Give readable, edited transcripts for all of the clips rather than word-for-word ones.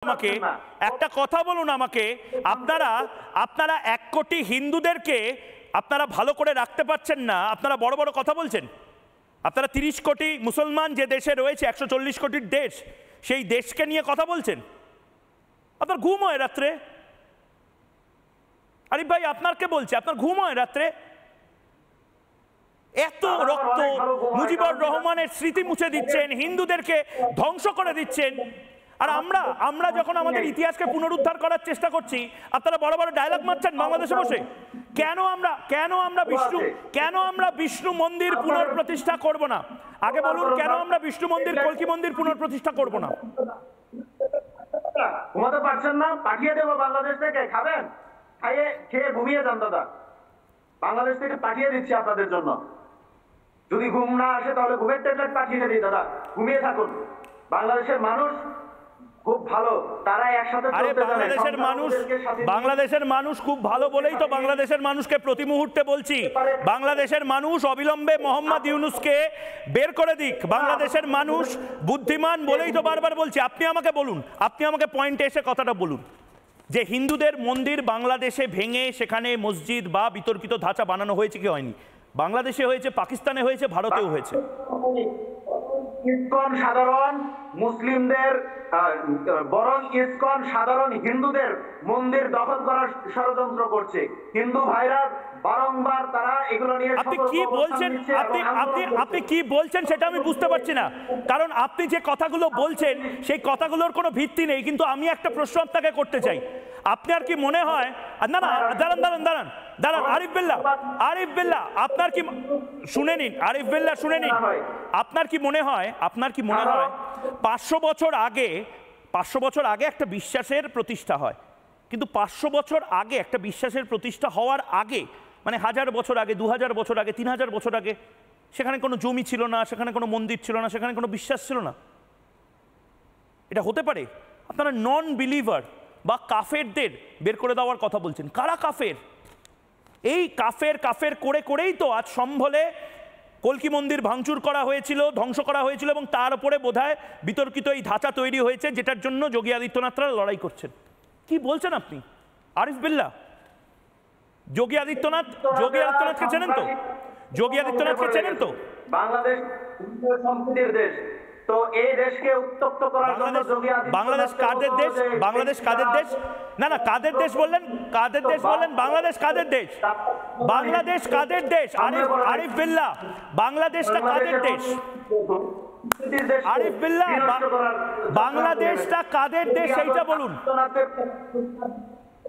আমাকে একটা কথা বলুন আমাকে, আপনারা আপনারা 1 কোটি হিন্দুদেরকে আপনারা ভালো করে রাখতে পারছেন না, আপনারা বড় বড় কথা বলছেন। আপনারা 30 কোটি মুসলমান যে দেশে রয়েছে, 140 কোটির দেশ, সেই দেশকে নিয়ে কথা বলছেন। আপনার ঘুম হয় রাত্রে? আরিফ ভাই আপনার কে বলছে, আপনার ঘুম হয় রাত্রে? এত রক্ত, মুজিবুর রহমানের স্মৃতি মুছে দিচ্ছেন, হিন্দুদেরকে ধ্বংস করে দিচ্ছেন। আর আমরা যখন আমাদের ইতিহাসকে পুনরুদ্ধার করার চেষ্টা করছি, আপনারা বড় বড় ডায়লগ মারছেন বাংলাদেশে বসে। কেন আমরা বিষ্ণু মন্দির পুনঃপ্রতিষ্ঠা করব না? আগে বলুন, কেন আমরা বিষ্ণু মন্দির, কল্কি মন্দির পুনঃপ্রতিষ্ঠা করব না? ঘুমাতে পারছেন না, পাঠিয়ে দেবো বাংলাদেশ থেকে, খাবেন, খেয়ে ঘুমিয়ে যান দাদা। বাংলাদেশ থেকে পাঠিয়ে দিচ্ছি আপনাদের জন্য। যদি ঘুম না আসে তাহলে ঘুমের ট্যাবলেট পাঠিয়ে দিই দাদা, ঘুমিয়ে থাকুন। বাংলাদেশের মানুষ খুব ভালো, তারা একসাথে চলতে জানে। বাংলাদেশের মানুষ খুব ভালো বলেই তো বাংলাদেশের মানুষকে প্রতি মুহূর্তে বলছি, বাংলাদেশের মানুষ অবিলম্বে মোহাম্মদ ইউনূসকে বের করে দিক। বাংলাদেশের মানুষ বুদ্ধিমান বলেই তো বারবার বলছি। আপনি আমাকে বলুন, আপনি আমাকে পয়েন্টে এসে কথাটা বলুন যে হিন্দুদের মন্দির বাংলাদেশে ভেঙে সেখানে মসজিদ বা বিতর্কিত ধাঁচা বানানো হয়েছে কি হয়নি? বাংলাদেশে হয়েছে, পাকিস্তানে হয়েছে, ভারতেও হয়েছে। ইসকন সাধারণ মুসলিমদের, বরং ইসকন সাধারণ হিন্দুদের মন্দির দখল করার ষড়যন্ত্র করছে। হিন্দু ভাইরা বারংবার তারা এগুলো নিয়ে আপনি কি বলছেন, আপনি কি বলছেন সেটা আমি বুঝতে পারছি না। কারণ আপনি যে কথাগুলো বলছেন সেই কথাগুলোর কোনো ভিত্তি নেই। কিন্তু আমি একটা প্রশ্ন আপনাকে করতে চাই, আপনার কি মনে হয়, না না দাঁড়ান আরিফ বিল্লাহ আপনার কি শুনে নিন, আরিফ বিল্লাহ শুনে নিন। আপনার কি মনে হয় 500 বছর আগে একটা বিশ্বাসের প্রতিষ্ঠা হয়, কিন্তু 500 বছর আগে একটা বিশ্বাসের প্রতিষ্ঠা হওয়ার আগে, মানে 1000 বছর আগে, 2000 বছর আগে, 3000 বছর আগে সেখানে কোনো জমি ছিল না, সেখানে কোনো মন্দির ছিল না, সেখানে কোনো বিশ্বাস ছিল না? এটা হতে পারে? আপনারা নন বিলিভার বা কাফেরদের বের করে দেওয়ার কথা বলছেন। কারা কাফের? এই কাফের করেই তো আজ সম্ভলে কল্কি মন্দির ভাঙচুর করা হয়েছিল, ধ্বংস করা হয়েছিল, এবং তার উপরে বোধহয় বিতর্কিত এই ধাঁচা তৈরি হয়েছে, যেটার জন্য যোগী আদিত্যনাথরা লড়াই করছেন। কি বলছেন আপনি আরিফ বিল্লাহ? যোগী আদিত্যনাথকে চেনেন তো? যোগী আদিত্যনাথকে চেনেন তো? বাংলাদেশ সম্প্রীতির দেশ, তো এই দেশকে উত্তপ্ত করার জন্য বাংলাদেশ কাদের দেশ? বাংলাদেশ কাদের দেশ? না কাদের দেশ বললেন? বাংলাদেশ কাদের দেশ? বাংলাদেশ কাদের দেশ? আরিফ বিল্লাহ, বাংলাদেশটা কাদের দেশ? আরিফ বিল্লাহ, বাংলাদেশটা কাদের দেশ সেইটা বলুন।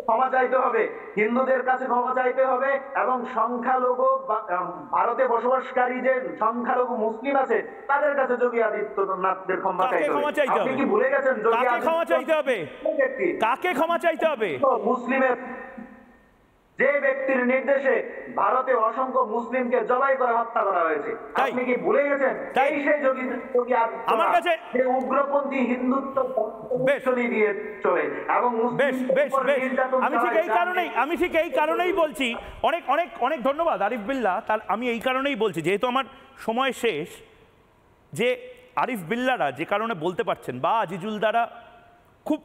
ক্ষমা চাইতে হবে, হিন্দুদের কাছে ক্ষমা চাইতে হবে, এবং সংখ্যালঘু ভারতে বসবাসকারী যে সংখ্যালঘু মুসলিম আছে তাদের কাছে যোগী আদিত্যনাথদের ক্ষমা চাইতে হবে। আপনি কি ভুলে গেছেন কাকে ক্ষমা চাইতে হবে? কাকে ক্ষমা চাইতে হবে? মুসলিমের যে ব্যক্তির নির্দেশে ভারতে অসংখ্য মুসলিমকে জবাই করে হত্যা করা হয়েছে, আপনি কি ভুলে গেছেন? এই সেই যোগী আমার কাছে যে উগ্রপন্থী হিন্দুত্ব দিয়ে চলে, এবং আমি ঠিক এই কারণেই বলছি। অনেক ধন্যবাদ আরিফ বিল্লাহ। তার আমি এই কারণেই বলছি, যেহেতু আমার সময় শেষ, যে আরিফ বিল্লাহরা যে কারণে বলতে পারছেন, বা আজিজুল দ্বারা খুব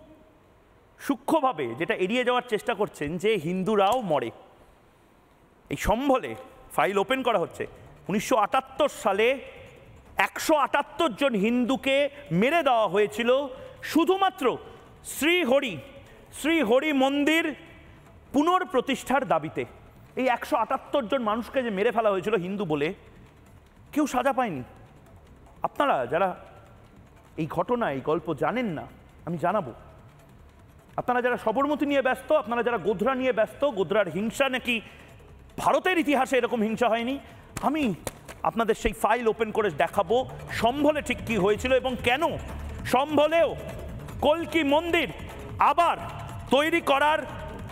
সূক্ষ্মভাবে যেটা এড়িয়ে যাওয়ার চেষ্টা করছেন, যে হিন্দুরাও মরে। এই সম্ভলে ফাইল ওপেন করা হচ্ছে, 1978 সালে 178 জন হিন্দুকে মেরে দেওয়া হয়েছিল শুধুমাত্র শ্রীহরি মন্দির পুনঃপ্রতিষ্ঠার দাবিতে। এই 178 জন মানুষকে যে মেরে ফেলা হয়েছিল হিন্দু বলে, কেউ সাজা পায়নি। আপনারা যারা এই ঘটনা, এই গল্প জানেন না, আমি জানাবো। আপনারা যারা সবরমতী নিয়ে ব্যস্ত, আপনারা যারা গোধরা নিয়ে ব্যস্ত, গোধরার হিংসা নাকি ভারতের ইতিহাসে এরকম হিংসা হয়নি, আমি আপনাদের সেই ফাইল ওপেন করে দেখাবো সম্ভলে ঠিক কি হয়েছিল এবং কেন সম্ভলেও কল্কি মন্দির আবার তৈরি করার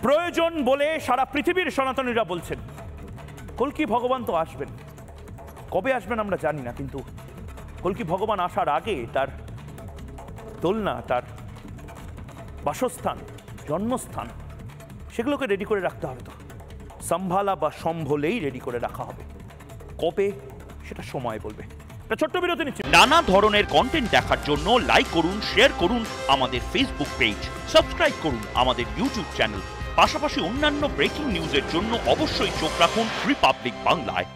প্রয়োজন বলে সারা পৃথিবীর সনাতনীরা বলছেন। কল্কি ভগবান তো আসবেন, কবে আসবেন আমরা জানি না, কিন্তু কল্কি ভগবান আসার আগে তার দোলনা, তার বাসস্থান, জন্মস্থান, সেগুলোকে রেডি করে রাখতে হবে। তো সম্ভালা বা সম্ভলেই রেডি করে রাখা হবে। কবে সেটা সময় বলবে। একটা ছোট্ট বিরতি নিচ্ছি। নানা ধরনের কন্টেন্ট দেখার জন্য লাইক করুন, শেয়ার করুন আমাদের ফেসবুক পেজ, সাবস্ক্রাইব করুন আমাদের ইউটিউব চ্যানেল। পাশাপাশি অন্যান্য ব্রেকিং নিউজের জন্য অবশ্যই চোখ রাখুন রিপাবলিক বাংলায়।